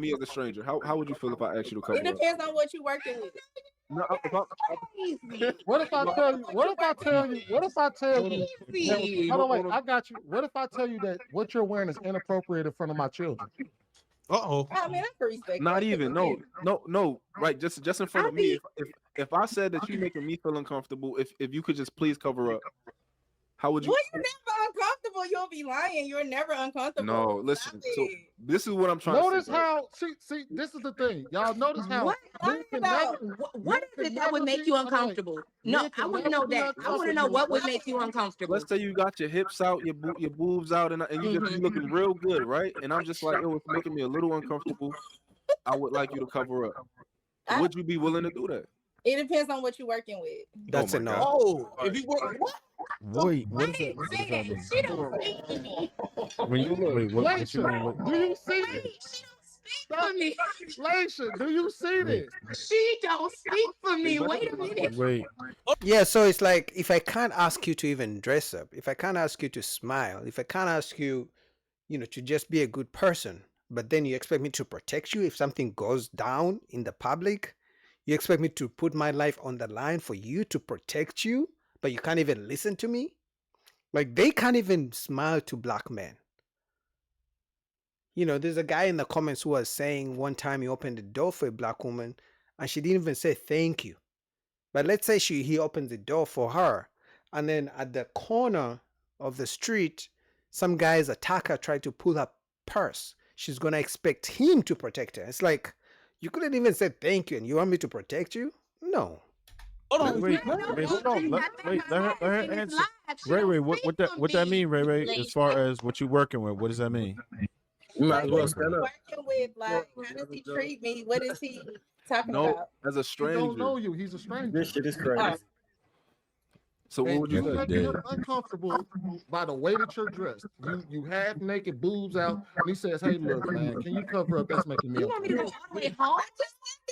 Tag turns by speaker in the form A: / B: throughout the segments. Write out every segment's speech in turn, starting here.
A: me as a stranger, how would you feel if I asked you to
B: It
A: cover up?
B: depends on what you're working with.
A: No,
C: What if I tell you? What if I tell you? What if I tell you?
B: Easy.
C: Hold on, wait. I got you. What if I tell you that what you're wearing is inappropriate in front of my children?
D: Uh-oh.
B: I mean, I can respect
A: not
B: that.
A: even. No. Right, just in front of me.
B: be-
A: If I said that you making me feel uncomfortable, if you could just please cover up, how would you?
B: Well, you're never uncomfortable. You'll be lying. You're never uncomfortable.
A: No, listen.
B: Stop
A: So
B: it.
A: this is what I'm trying
C: Notice
A: to say. Right?
C: how. See. This is the thing. Y'all notice how.
E: What?
C: men can
B: about?
C: never-
E: What
C: men
E: is
C: can
E: it that would
C: never
E: make
C: be-
E: you
C: hold on, wait.
E: uncomfortable?
C: Men
E: No,
C: can
E: I want
C: never
E: to know
C: be
E: that. I want to know
C: uncomfortable.
E: what would make you uncomfortable.
A: Let's say you got your hips out, your boobs out, and you just you looking real good, right? And I'm just like, it was making me a little uncomfortable. I would like you to cover up. Would you be willing to do that?
B: It depends on what you're working with.
F: That's
A: my
F: a no.
A: God.
D: Oh, if you work what?
G: Wait, what
E: I
G: is
E: didn't
G: that?
E: say that.
G: Mean?
E: She don't speak for me.
G: When you, wait, what you mean?
C: Laisha, do you see
E: Wait,
C: this?
E: she don't speak for me.
C: Laisha, do you see this?
E: She don't speak for me. Wait a minute.
G: Wait,
F: Yeah, so it's like if I can't ask you to even dress up, if I can't ask you to smile, if I can't ask you, to just be a good person, but then you expect me to protect you if something goes down in the public, you expect me to put my life on the line for you to protect you, but you can't even listen to me? Like they can't even smile to black men. There's a guy in the comments who was saying one time he opened the door for a black woman and she didn't even say thank you. But let's say he opens the door for her, and then at the corner of the street, some guy's attacker tried to pull her purse. She's gonna expect him to protect her. It's like you couldn't even say thank you, and you want me to protect you? No.
D: Hold on.
G: wait, hold on. Let her answer. Ray, what that mean, Ray? As far as what you working with, what does that mean?
H: You might as well
B: What
H: stand
B: you
H: up.
B: working with? Like, how does he treat me? What is he talking
A: No,
B: about?
A: as a
C: He
A: stranger.
C: don't know you. He's a stranger.
H: This shit is crazy.
B: Oh.
A: So what
C: And
A: would
C: you
A: you
C: make
A: say?
C: him uncomfortable by the way that you're dressed. You half naked, boobs out, and he says, "Hey, look, man, can you cover up? That's making me
E: You want me to go
C: uncomfortable."
E: all the way home?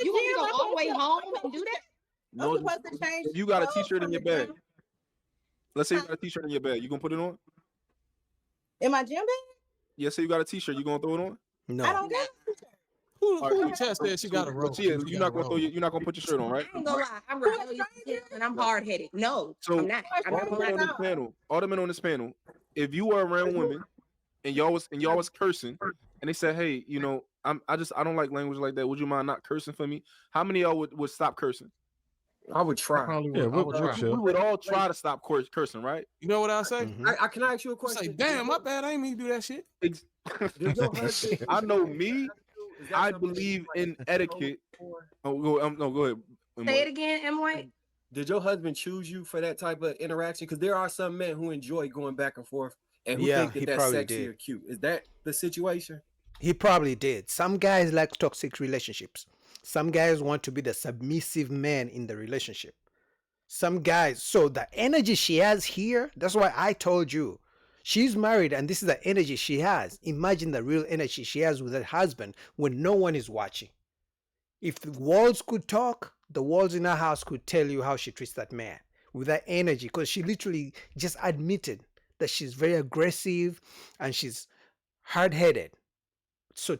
E: You want me to go all the way home and do that?
A: No,
B: I'm supposed to change.
A: if you got a
B: clothes
A: t-shirt in
B: from
A: your
B: the
A: bag.
B: gym?
A: Let's say you got a t-shirt in your bag. You gonna put it on?
B: In my gym bag?
A: Yeah, say you got a t-shirt. You gonna throw it on?
B: I
F: No.
B: don't got a t-shirt.
D: Who in the chat said she got a roll?
A: But yeah, you're not gonna put your shirt on, right?
E: I ain't gonna lie. I'm rebellious and I'm hard headed. No,
A: So
E: I'm not. I'm
A: all
E: not
A: the
E: gonna
A: men
E: lie.
A: on this panel, if you were around women and y'all was cursing, and they said, "Hey, I don't like language like that. Would you mind not cursing for me?" How many of y'all would stop cursing?
H: I would
C: I
H: try.
C: probably
G: Yeah,
C: would. I
G: we'll
C: would try.
G: chill.
A: We would all try to stop cursing, right?
D: You know what I say?
F: Mhm.
H: I can I ask you a
D: I
H: question?
D: say, damn, my bad. I ain't mean to do that shit.
H: Did your husband-
A: I know me.
H: Is that
A: I
H: something
A: believe
H: that you,
A: in
H: like,
A: etiquette.
H: for?
A: No, go ahead.
E: Say it again, M. White.
H: Did your husband choose you for that type of interaction? Because there are some men who enjoy going back and forth and who
F: Yeah,
H: think
F: he
H: that that's
F: probably
H: sexy
F: did.
H: or cute. Is that the situation?
F: He probably did. Some guys like toxic relationships. Some guys want to be the submissive man in the relationship. Some guys, so the energy she has here, that's why I told you. She's married and this is the energy she has. Imagine the real energy she has with her husband when no one is watching. If the walls could talk, the walls in her house could tell you how she treats that man with that energy, because she literally just admitted that she's very aggressive and she's hard-headed. So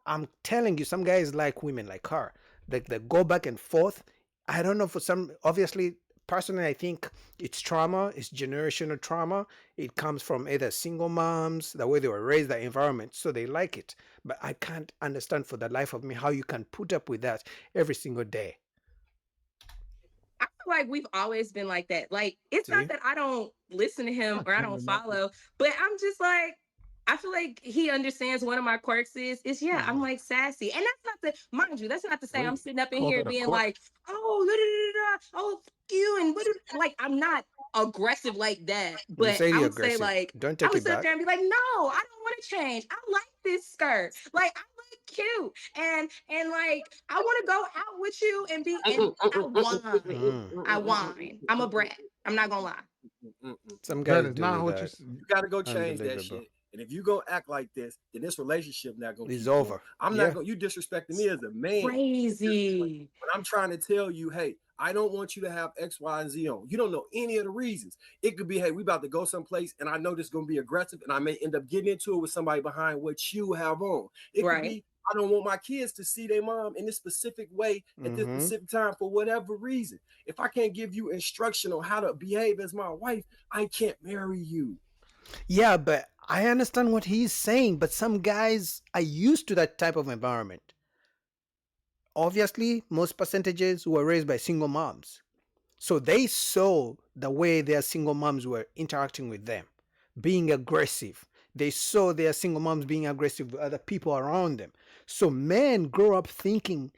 F: I'm telling you, some guys like women like her. They go back and forth. I don't know, for some, obviously, personally, I think it's trauma, it's generational trauma. It comes from either single moms, the way they were raised, the environment, so they like it. But I can't understand for the life of me how you can put up with that every single day.
E: I feel like we've always been like that. Like, it's
F: See?
E: not that I don't listen to him or I don't follow, but I'm just like, I feel like he understands one of my quirks is I'm like sassy. And that's not to, mind you, that's not to say I'm sitting up in
G: Call
E: here
G: that a
E: being
G: quirk?
E: like, oh, oh, fuck you. And like, I'm not aggressive like that.
F: You
E: But
F: say
E: I
F: you're
E: would say
F: aggressive.
E: like,
F: Don't
E: I
F: take
E: would
F: it
E: sit up
F: back.
E: there and be like, no, I don't want to change. I like this skirt. Like, I look cute. And like, I want to go out with you and be, and I whine.
F: Mm.
E: I whine. I'm a brat. I'm not gonna lie.
F: Some
C: That
F: guys
C: is
F: do
C: not what
F: that.
H: You got to go change that
F: Unbelievable.
H: shit. And if you go act like this, then this relationship not going to
F: It's
H: keep going.
F: over.
H: I'm
F: Yeah.
H: not going. You disrespecting me as a man.
E: Crazy.
H: But I'm trying to tell you, hey, I don't want you to have X, Y, and Z on. You don't know any of the reasons. It could be, hey, we about to go someplace, and I know this is going to be aggressive, and I may end up getting into it with somebody behind what you have on. It could
E: Right.
H: be, I don't want my kids to see their mom in this specific way at this
F: Mhm.
H: specific time for whatever reason. If I can't give you instruction on how to behave as my wife, I can't marry you.
F: Yeah, but I understand what he's saying, but some guys are used to that type of environment. Obviously, most percentages were raised by single moms. So they saw the way their single moms were interacting with them, being aggressive. They saw their single moms being aggressive with other people around them. So men grow up thinking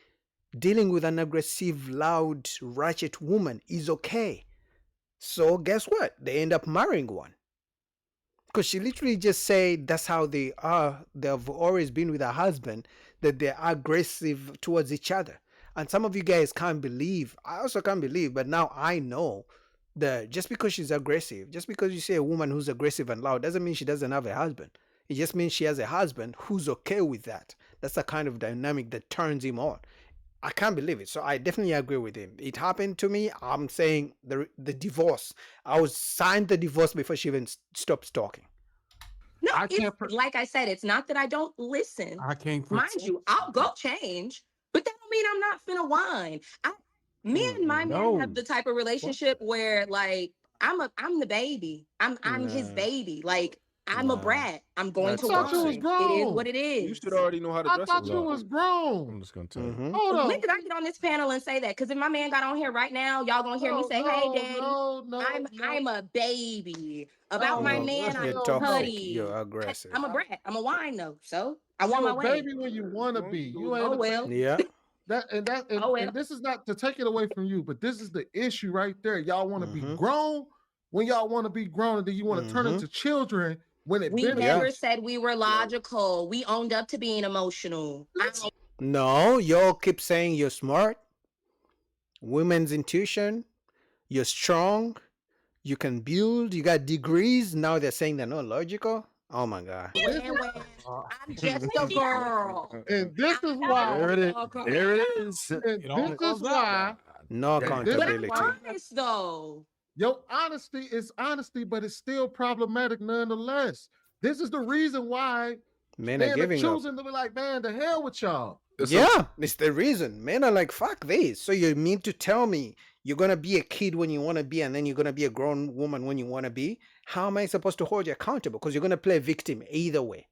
F: dealing with an aggressive, loud, ratchet woman is okay. So guess what? They end up marrying one. Because she literally just said that's how they are. They've always been with her husband, that they're aggressive towards each other. And some of you guys can't believe, I also can't believe, but now I know that just because she's aggressive, just because you say a woman who's aggressive and loud, doesn't mean she doesn't have a husband. It just means she has a husband who's okay with that. That's the kind of dynamic that turns him on. I can't believe it. So I definitely agree with him. It happened to me. I'm saying the divorce. I was signed the divorce before she even stopped talking.
E: No,
C: I
E: it's
C: can't
E: like I said, it's not that I don't listen.
D: I can't
E: Mind
D: protect
E: you, I'll go change, but that don't mean I'm not finna whine. Me and my man have the type of relationship where like I'm the baby. I'm his
F: Nah.
E: baby. Like I'm a
F: Nah.
E: brat. I'm going
F: That's
E: to
C: I thought you was
E: whine. It is
C: grown.
E: what it is.
A: You should already know how to
C: I
A: dress
C: thought
A: it.
C: you was grown.
G: I'm just gonna tell you.
F: Mhm.
C: Hold
E: When
C: on.
E: did I get on this panel and say that? Because if my man got on here right now, y'all gonna hear me say, "Hey, daddy, I'm a baby." About my
C: No,
E: man,
C: no,
E: I'm
F: You're
C: no,
F: toxic.
E: putty.
F: You're aggressive.
E: I'm a brat. I'm a wine though, so I want
C: You're
E: my
C: a
E: way.
C: baby when you want to be. You ain't
E: Oh
C: a
E: well.
C: baby.
F: Yeah.
E: Oh, well.
C: And this is not to take it away from you, but this is the issue right there. Y'all want to be
F: Mhm.
C: grown when y'all want to be grown, and then you want to turn
F: Mhm.
C: into children when it
E: We
C: benefits.
E: never said we were logical. We owned up to being emotional.
F: No, y'all keep saying you're smart. Women's intuition. You're strong. You can build. You got degrees. Now they're saying they're not logical. Oh my god.
E: I'm just a girl.
C: And this is why.
G: There it is. There it is.
C: And
D: It all
C: this is
D: comes out.
C: why.
F: No
C: This-
E: But I'm
F: accountability.
E: honest though.
C: Your honesty is honesty, but it's still problematic nonetheless. This is the reason why
F: Men are
C: men are
F: giving up.
C: choosing to be like, man, the hell with y'all.
F: Yeah, it's the reason. Men are like, fuck this. So you mean to tell me you're gonna be a kid when you want to be, and then you're gonna be a grown woman when you want to be? How am I supposed to hold you accountable? Because you're gonna play victim either way.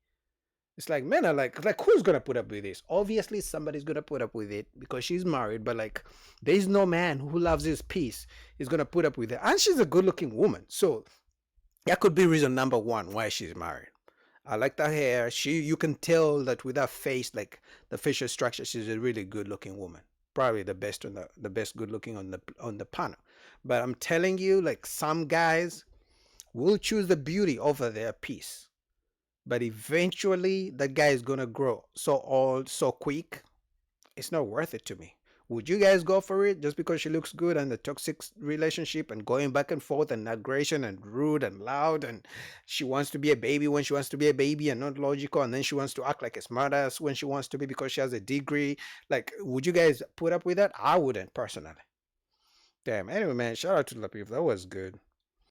F: It's like men are like who's gonna put up with this? Obviously, somebody's gonna put up with it because she's married. But like, there's no man who loves his peace is gonna put up with it, and she's a good-looking woman. So that could be reason number one why she's married. I like the hair. You can tell that with her face, like the facial structure, she's a really good-looking woman. Probably the best good-looking on the panel. But I'm telling you, like some guys will choose the beauty over their peace. But eventually, that guy is gonna grow so old, so quick. It's not worth it to me. Would you guys go for it just because she looks good and the toxic relationship and going back and forth and aggression and rude and loud and she wants to be a baby when she wants to be a baby and not logical, and then she wants to act like a smartass when she wants to be because she has a degree? Like, would you guys put up with that? I wouldn't personally. Damn. Anyway, man, shout out to Lapeef. That was good.